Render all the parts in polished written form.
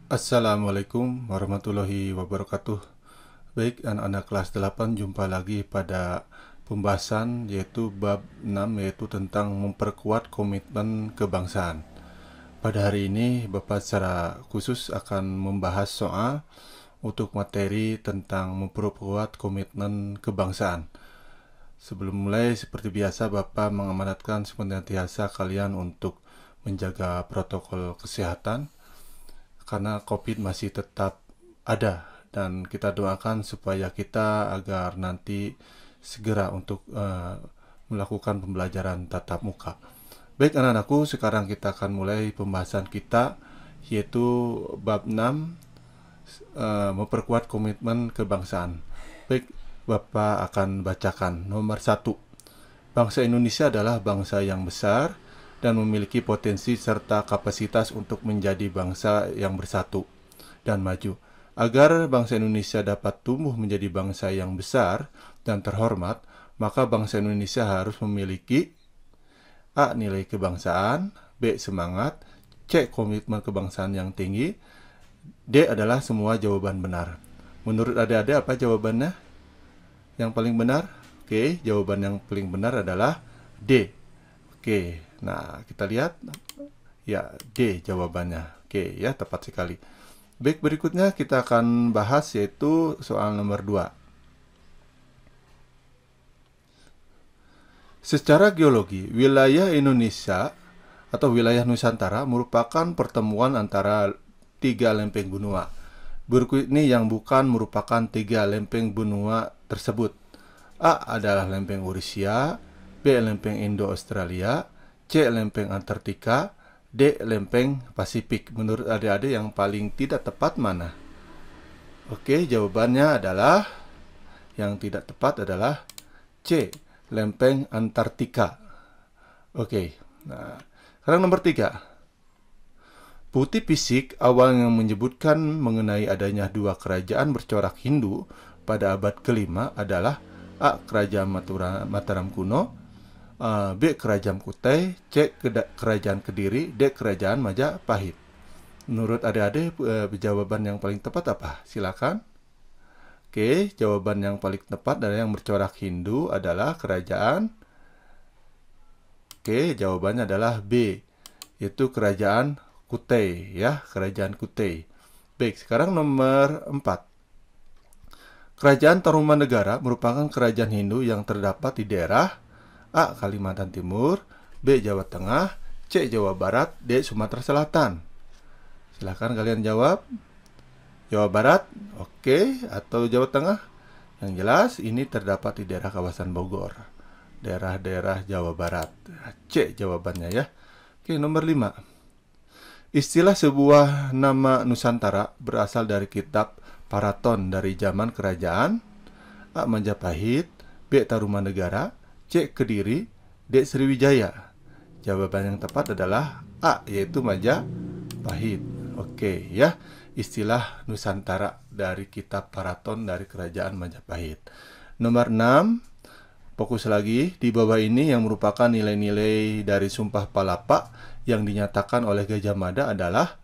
Assalamualaikum warahmatullahi wabarakatuh. Baik, anak-anak kelas 8, jumpa lagi pada pembahasan yaitu bab 6, yaitu tentang memperkuat komitmen kebangsaan. Pada hari ini Bapak secara khusus akan membahas soal untuk materi tentang memperkuat komitmen kebangsaan. Sebelum mulai, seperti biasa Bapak mengamanatkan senantiasa kalian untuk menjaga protokol kesehatan karena COVID masih tetap ada, dan kita doakan supaya kita agar nanti segera untuk melakukan pembelajaran tatap muka. Baik anak-anakku, sekarang kita akan mulai pembahasan kita yaitu bab 6, memperkuat komitmen kebangsaan. Baik, Bapak akan bacakan. Nomor 1. Bangsa Indonesia adalah bangsa yang besar dan memiliki potensi serta kapasitas untuk menjadi bangsa yang bersatu dan maju. Agar bangsa Indonesia dapat tumbuh menjadi bangsa yang besar dan terhormat, maka bangsa Indonesia harus memiliki A. Nilai kebangsaan, B. Semangat, C. Komitmen kebangsaan yang tinggi, D. Adalah semua jawaban benar. Menurut adik-adik apa jawabannya yang paling benar? Oke, jawaban yang paling benar adalah D. Oke, nah kita lihat. Ya, D jawabannya. Oke, ya tepat sekali. Baik, berikutnya kita akan bahas yaitu soal nomor 2. Secara geologi, wilayah Indonesia atau wilayah Nusantara merupakan pertemuan antara 3 lempeng benua. Berikut ini yang bukan merupakan 3 lempeng benua tersebut. A adalah lempeng Eurasia, B lempeng Indo-Australia, C lempeng Antartika, D lempeng Pasifik. Menurut adik-adik yang paling tidak tepat mana? Oke, jawabannya adalah yang tidak tepat adalah C, lempeng Antartika. Oke, nah sekarang nomor 3. Bukti fisik awal yang menyebutkan mengenai adanya 2 kerajaan bercorak Hindu pada abad ke-5 adalah A. Kerajaan Mataram kuno, B. Kerajaan Kutai, C. Kerajaan Kediri, D. Kerajaan Majapahit. Menurut adik-adik jawaban yang paling tepat apa? Silakan. Oke, jawaban yang paling tepat dari yang bercorak Hindu adalah kerajaan. Oke, jawabannya adalah B, yaitu Kerajaan Kutai, ya, Kerajaan Kutai. Baik, sekarang nomor 4. Kerajaan Tarumanegara merupakan kerajaan Hindu yang terdapat di daerah A. Kalimantan Timur, B. Jawa Tengah, C. Jawa Barat, D. Sumatera Selatan. Silahkan kalian jawab. Jawa Barat, oke, atau Jawa Tengah? Yang jelas ini terdapat di daerah kawasan Bogor, daerah-daerah Jawa Barat. C jawabannya ya. Oke, nomor 5. Istilah sebuah nama Nusantara berasal dari kitab Paraton dari zaman kerajaan A. Majapahit, B. Tarumanegara, C. Kediri, D. Sriwijaya. Jawaban yang tepat adalah A, yaitu Majapahit. Oke ya, istilah Nusantara dari kitab Paraton dari kerajaan Majapahit. Nomor 6. Fokus lagi di bawah ini yang merupakan nilai-nilai dari Sumpah Palapa yang dinyatakan oleh Gajah Mada adalah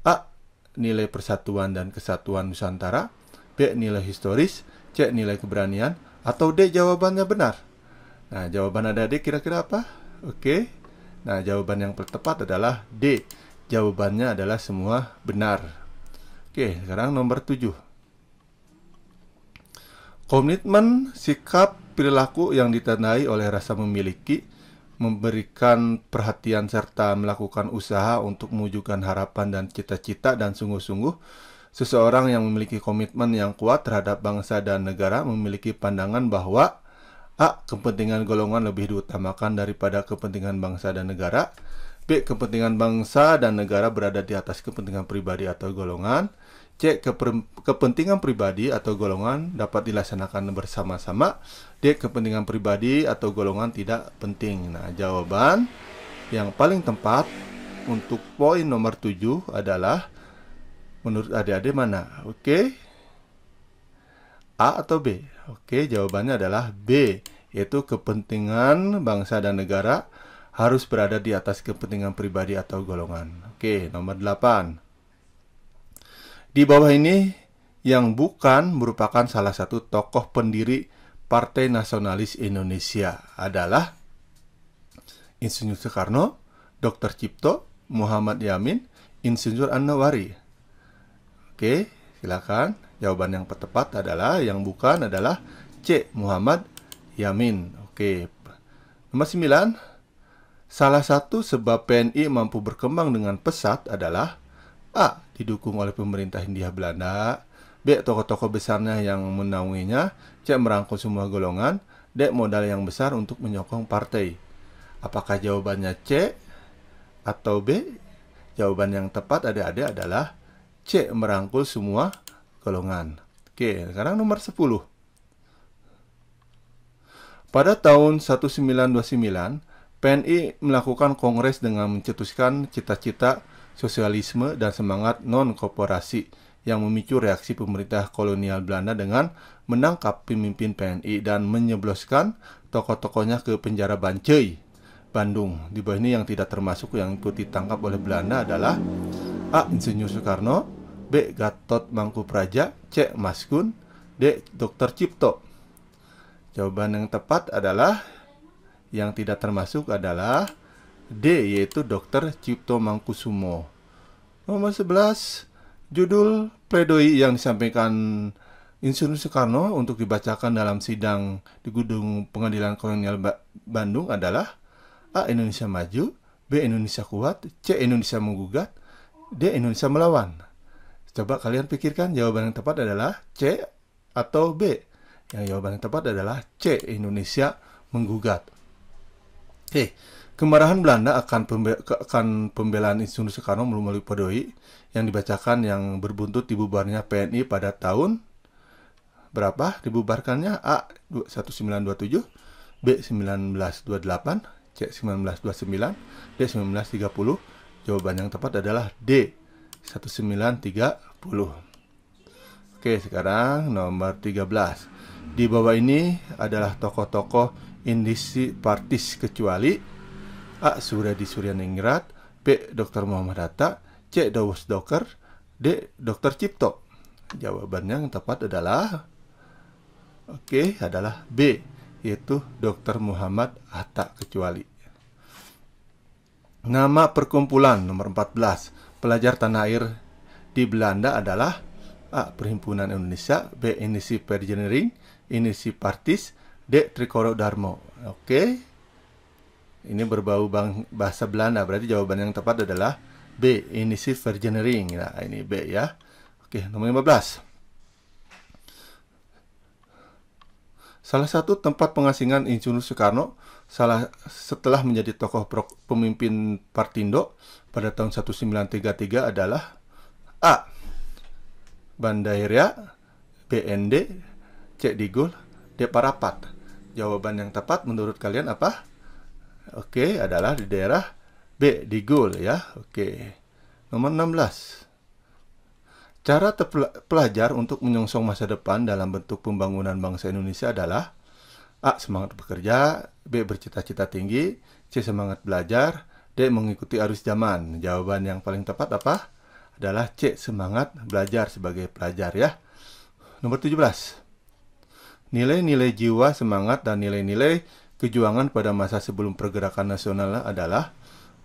A. Nilai persatuan dan kesatuan Nusantara, B. Nilai historis, C. Nilai keberanian, atau D. Jawabannya benar. Nah, jawaban adik-adik kira-kira apa? Oke. Nah, jawaban yang tepat adalah D. Jawabannya adalah semua benar. Oke, sekarang nomor 7. Komitmen sikap perilaku yang ditandai oleh rasa memiliki, memberikan perhatian serta melakukan usaha untuk mewujudkan harapan dan cita-cita, dan sungguh-sungguh seseorang yang memiliki komitmen yang kuat terhadap bangsa dan negara memiliki pandangan bahwa A. Kepentingan golongan lebih diutamakan daripada kepentingan bangsa dan negara, B. Kepentingan bangsa dan negara berada di atas kepentingan pribadi atau golongan, C. Kepentingan pribadi atau golongan dapat dilaksanakan bersama-sama, D. Kepentingan pribadi atau golongan tidak penting. Nah, jawaban yang paling tepat untuk poin nomor 7 adalah menurut adik-adik mana? Oke. A atau B? Oke, jawabannya adalah B, yaitu kepentingan bangsa dan negara harus berada di atas kepentingan pribadi atau golongan. Oke, nomor 8. Di bawah ini yang bukan merupakan salah satu tokoh pendiri Partai Nasionalis Indonesia adalah Insinyur Soekarno, Dr. Cipto, Muhammad Yamin, Insinyur An-Nawari. Oke, silakan. Jawaban yang tepat adalah yang bukan adalah C. Muhammad Yamin. Oke. Nomor 9. Salah satu sebab PNI mampu berkembang dengan pesat adalah A. Didukung oleh pemerintah Hindia Belanda, B. Tokoh-tokoh besarnya yang menaunginya, C. Merangkul semua golongan, D. Modal yang besar untuk menyokong partai. Apakah jawabannya C atau B? Jawaban yang tepat adik-adik adalah C. Merangkul semua golongan. Oke, sekarang nomor 10. Pada tahun 1929, PNI melakukan kongres dengan mencetuskan cita-cita sosialisme dan semangat non-korporasi yang memicu reaksi pemerintah kolonial Belanda dengan menangkap pemimpin PNI dan menyebloskan tokoh-tokohnya ke penjara Bancai, Bandung. Di bawah ini yang tidak termasuk yang ikut ditangkap oleh Belanda adalah A. Insinyur Soekarno, B. Gatot Mangkupraja, C. Mas Gun, D. Dr. Cipto. Jawaban yang tepat adalah yang tidak termasuk adalah D, yaitu Dr. Cipto Mangkusumo. Nomor 11, judul pledoi yang disampaikan Insinyur Soekarno untuk dibacakan dalam sidang di Gedung Pengadilan Kolonial Bandung adalah A. Indonesia Maju, B. Indonesia Kuat, C. Indonesia Menggugat, D. Indonesia Melawan. Coba kalian pikirkan, jawaban yang tepat adalah C atau B. Yang jawaban yang tepat adalah C. Indonesia Menggugat. Oke, kemarahan Belanda akan pembelaan Insinyur Soekarno melalui pledoi yang dibacakan yang berbuntut dibubarnya PNI pada tahun berapa dibubarkannya? A. 1927, B. 1928, C. 1929, D. 1930. Jawaban yang tepat adalah D. 1930. Oke, sekarang nomor 13. Di bawah ini adalah tokoh-tokoh indisi partis kecuali A. Suradi Suryaningrat, B. Dr. Muhammad Hatta, C. Dawes Doker, D. Dr. Cipto. Jawabannya yang tepat adalah adalah B, yaitu Dr. Muhammad Hatta kecuali. Nama perkumpulan nomor 14 pelajar tanah air di Belanda adalah A. Perhimpunan Indonesia, B. Indisi Vergenering, Indisi Partis, D. Trikoro Darmo. Oke, ini berbau bahasa Belanda, berarti jawaban yang tepat adalah B. Indisi Vergenering. Nah, ini B ya. Oke, nomor 15. Salah satu tempat pengasingan Insinyur Soekarno setelah menjadi tokoh pemimpin Partindo pada tahun 1933 adalah A. Bandairya, B. Ende, C. Digul, D. Parapat. Jawaban yang tepat menurut kalian apa? Adalah di daerah B. Digul ya. Nomor 16. Cara pelajar untuk menyongsong masa depan dalam bentuk pembangunan bangsa Indonesia adalah A. Semangat bekerja, B. Bercita-cita tinggi, C. Semangat belajar, D. Mengikuti arus zaman. Jawaban yang paling tepat apa? Adalah C. Semangat belajar sebagai pelajar ya. Nomor 17. Nilai-nilai jiwa, semangat, dan nilai-nilai kejuangan pada masa sebelum pergerakan nasional adalah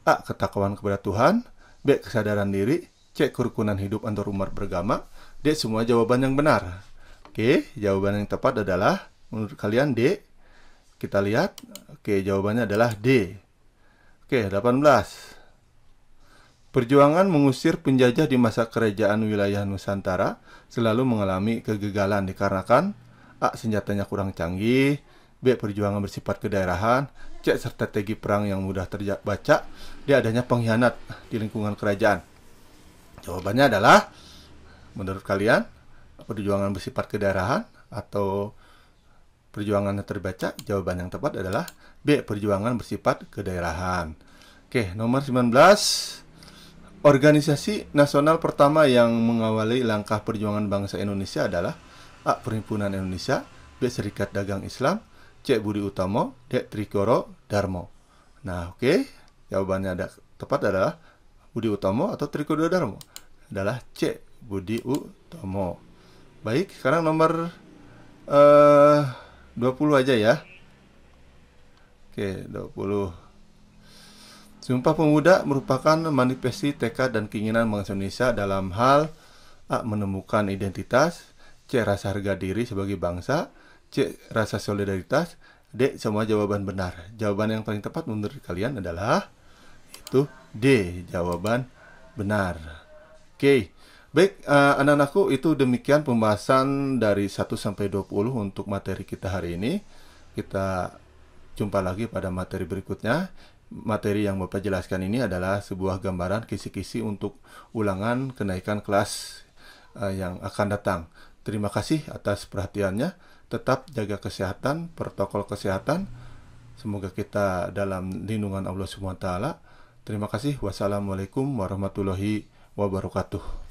A. Ketakwaan kepada Tuhan, B. Kesadaran diri, C. Kerukunan hidup antar umat beragama, D. Semua jawaban yang benar. Jawaban yang tepat adalah menurut kalian D. Kita lihat. Jawabannya adalah D. 18. Perjuangan mengusir penjajah di masa kerajaan wilayah Nusantara selalu mengalami kegagalan dikarenakan A. Senjatanya kurang canggih, B. Perjuangan bersifat kedaerahan, C. Strategi perang yang mudah terbaca, D. Adanya pengkhianat di lingkungan kerajaan. Jawabannya adalah menurut kalian perjuangan bersifat kedaerahan atau perjuangan yang terbaca? Jawaban yang tepat adalah B. Perjuangan bersifat kedaerahan. Nomor 19. Organisasi nasional pertama yang mengawali langkah perjuangan bangsa Indonesia adalah A. Perhimpunan Indonesia, B. Serikat Dagang Islam, C. Budi Utomo, D. Trikoro Darmo. Nah, jawabannya tepat adalah Budi Utomo atau Trikoro Darmo. Adalah C. Budi Utomo. Baik, sekarang nomor eh 20 aja ya. Oke, 20. Sumpah Pemuda merupakan manifestasi tekad dan keinginan bangsa Indonesia dalam hal A. Menemukan identitas, C. Rasa harga diri sebagai bangsa, C. Rasa solidaritas, D. Semua jawaban benar. Jawaban yang paling tepat menurut kalian adalah itu D. Jawaban benar. Oke. Baik, anak-anakku, itu demikian pembahasan dari 1 sampai 20 untuk materi kita hari ini. Kita jumpa lagi pada materi berikutnya. Materi yang Bapak jelaskan ini adalah sebuah gambaran kisi-kisi untuk ulangan kenaikan kelas yang akan datang. Terima kasih atas perhatiannya. Tetap jaga kesehatan, protokol kesehatan. Semoga kita dalam lindungan Allah SWT. Terima kasih. Wassalamualaikum warahmatullahi wabarakatuh.